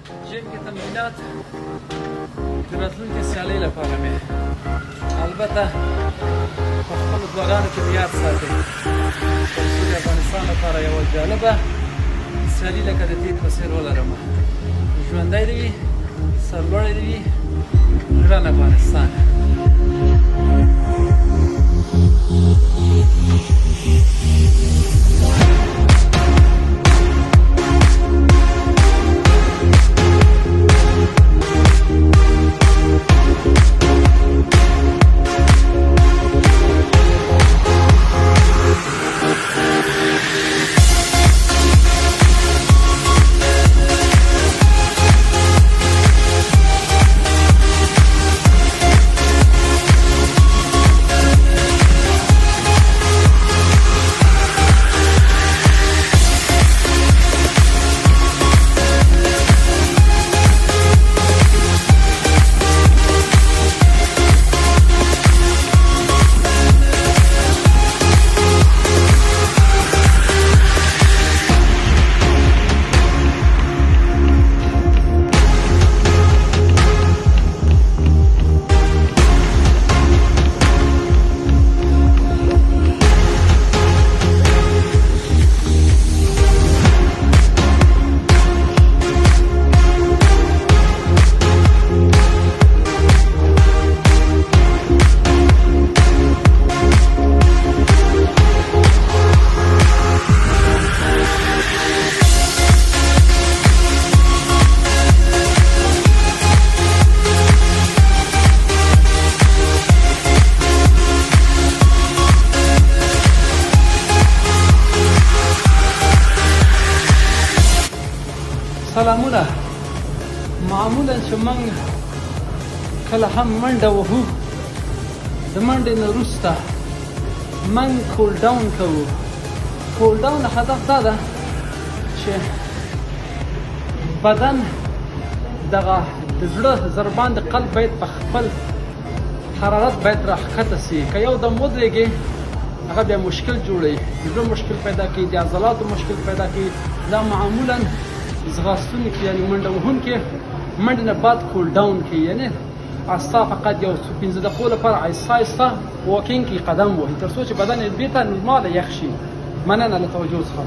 جیم کې تمرینات د راتلونکي سیالۍ لپاره مې البته په خپلو دعاګانو کې مې یاد ساتئ تر څو د افغانستان لپاره یوه جالبه سیالي لکه د تېر په څېر ولرم. ژوندی دې وي، سرلوړی دې وي ګران افغانستان. سلامونه. معمولا چې موږ کله هم منډه وهو د منډې نه وروسته موږ کول ډاون کوو. کول ډاون هدف دا ده چې بدن دغه د زړه ضربان د قلب باید په خپل حرارت باید راښکته سي. که یو دم ودرېږي هغه بیا مشکل جوړوي، د زړه مشکل پیدا کوي، د عضلاتو مشکل پیدا کوي. دا معمولا ځغاستونکی یعنې منډه وهونکي منډې نه بعد کول ډاون کوي، یعنې استا فقط یو 15 دقیقو لپاره آهسته آهسته واکینګ کوي، قدم وهي تر څو چې بدن یې بېرته نورماله یخ شي. مننه له توجه څخه.